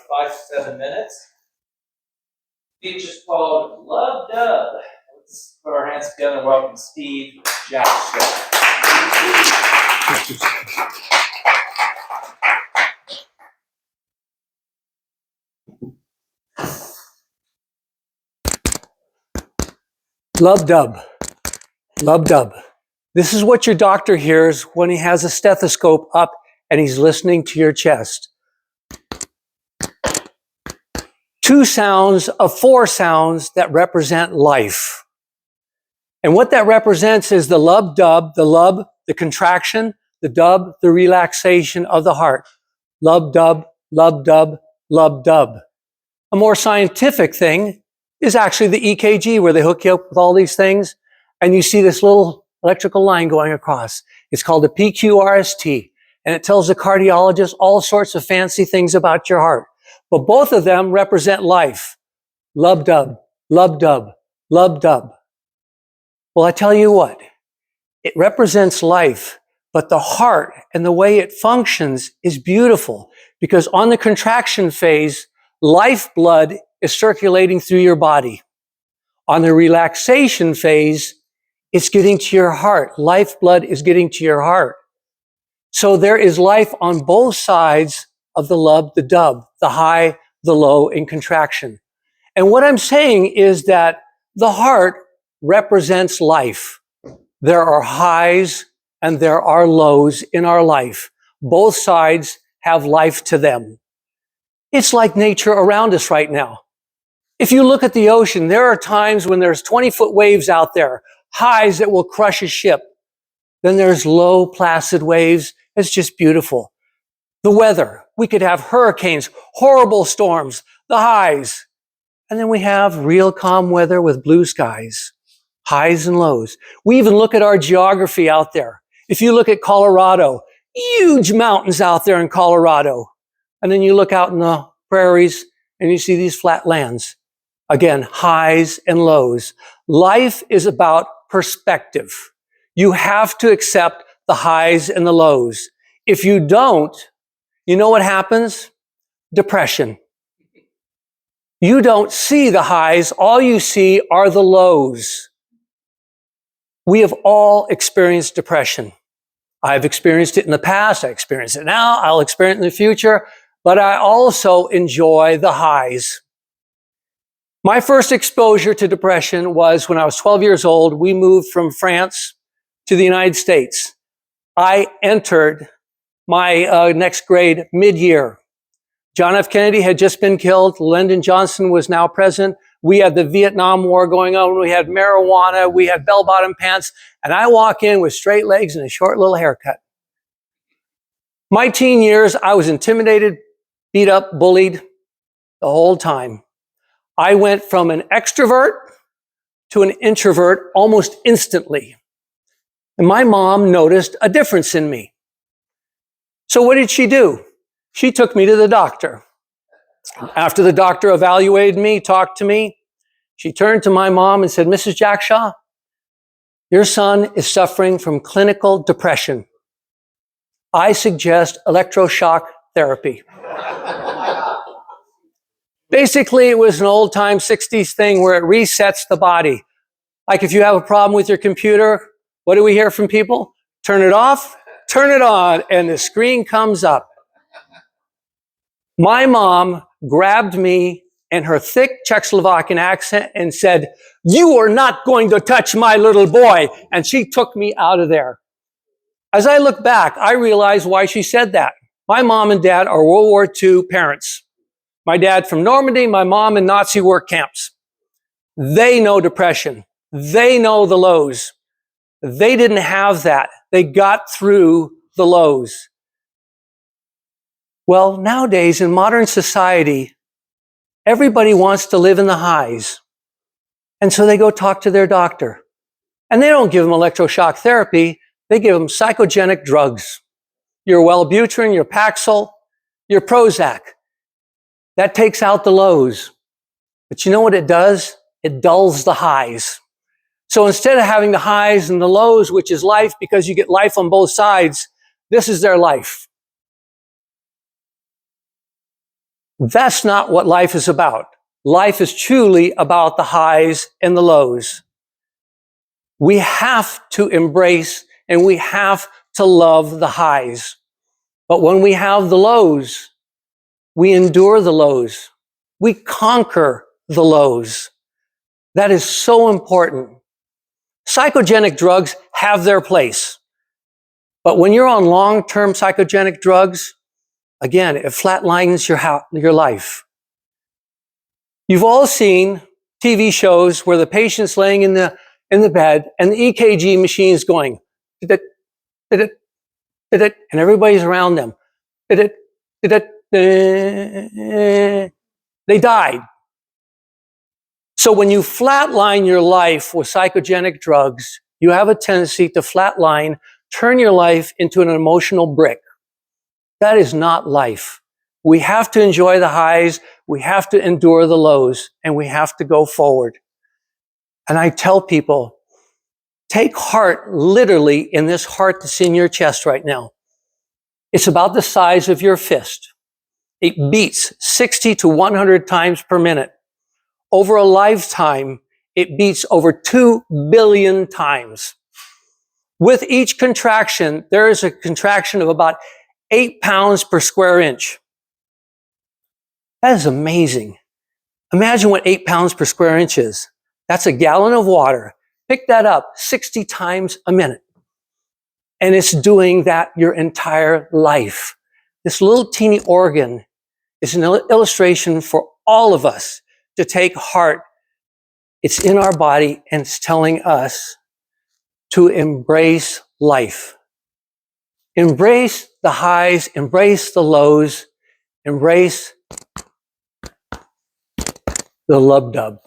5 to 7 minutes. Speech is called Lub Dub. Let's put our hands together and welcome Steve Jackson. Lub Dub. Lub Dub. This is what your doctor hears when he has a stethoscope up and he's listening to your chest. 2 sounds of 4 sounds that represent life. And what that represents is the lub dub, the lub, the contraction, the dub, the relaxation of the heart. Lub dub, lub dub, lub dub. A more scientific thing is actually the EKG, where they hook you up with all these things and you see this little electrical line going across. It's called a PQRST, and it tells the cardiologist all sorts of fancy things about your heart. But both of them represent life. Lub dub, lub dub, lub dub. Well, I tell you what, it represents life, but the heart and the way it functions is beautiful, because on the contraction phase, lifeblood is circulating through your body. On the relaxation phase, it's getting to your heart. Lifeblood is getting to your heart. So there is life on both sides of the lub, the dub, the high, the low in contraction. And what I'm saying is that the heart represents life. There are highs and there are lows in our life. Both sides have life to them. It's like nature around us right now. If you look at the ocean, there are times when there's 20-foot waves out there, highs that will crush a ship. Then there's low, placid waves. It's just beautiful. The weather, we could have hurricanes, horrible storms, the highs. And then we have real calm weather with blue skies, highs and lows. We even look at our geography out there. If you look at Colorado, huge mountains out there in Colorado. And then you look out in the prairies and you see these flat lands. Again, highs and lows. Life is about perspective. You have to accept the highs and the lows. If you don't, you know what happens? Depression. You don't see the highs. All you see are the lows. We have all experienced depression. I've experienced it in the past. I experience it now. I'll experience it in the future. But I also enjoy the highs. My first exposure to depression was when I was 12 years old. We moved from France to the United States. I entered my next grade mid-year. John F. Kennedy had just been killed. Lyndon Johnson was now president. We had the Vietnam War going on. We had marijuana. We had bell-bottom pants. And I walk in with straight legs and a short little haircut. My teen years, I was intimidated, beat up, bullied the whole time. I went from an extrovert to an introvert almost instantly. And my mom noticed a difference in me. So what did she do? She took me to the doctor. After the doctor evaluated me, talked to me, she turned to my mom and said, "Mrs. Jackshaw, your son is suffering from clinical depression. I suggest electroshock therapy." Basically, it was an old-time 60s thing where it resets the body. Like if you have a problem with your computer, what do we hear from people? Turn it off, turn it on, and the screen comes up. My mom grabbed me in her thick Czechoslovakian accent and said, "You are not going to touch my little boy." And she took me out of there. As I look back, I realize why she said that. My mom and dad are World War II parents. My dad from Normandy, my mom in Nazi work camps. They know depression. They know the lows. They didn't have that. They got through the lows. Well, nowadays in modern society, everybody wants to live in the highs. And so they go talk to their doctor. And they don't give them electroshock therapy. They give them psychogenic drugs. Your Wellbutrin, your Paxil, your Prozac. That takes out the lows. But you know what it does? It dulls the highs. So instead of having the highs and the lows, which is life, because you get life on both sides, this is their life. That's not what life is about. Life is truly about the highs and the lows. We have to embrace and we have to love the highs. But when we have the lows, we endure the lows. We conquer the lows. That is so important. Psychogenic drugs have their place. But when you're on long-term psychogenic drugs, again, it flatlines your life. You've all seen TV shows where the patient's laying in the bed and the EKG machine is going, and everybody's around them. They died. So when you flatline your life with psychogenic drugs, you have a tendency to flatline, turn your life into an emotional brick. That is not life. We have to enjoy the highs, we have to endure the lows, and we have to go forward. And I tell people, take heart literally in this heart that's in your chest right now. It's about the size of your fist. It beats 60 to 100 times per minute. Over a lifetime, it beats over 2 billion times. With each contraction, there is a contraction of about 8 pounds per square inch. That is amazing. Imagine what 8 pounds per square inch is. That's a gallon of water. Pick that up 60 times a minute. And it's doing that your entire life. This little teeny organ is an illustration for all of us to take heart. It's in our body and it's telling us to embrace life. Embrace the highs, embrace the lows, embrace the Lub Dub.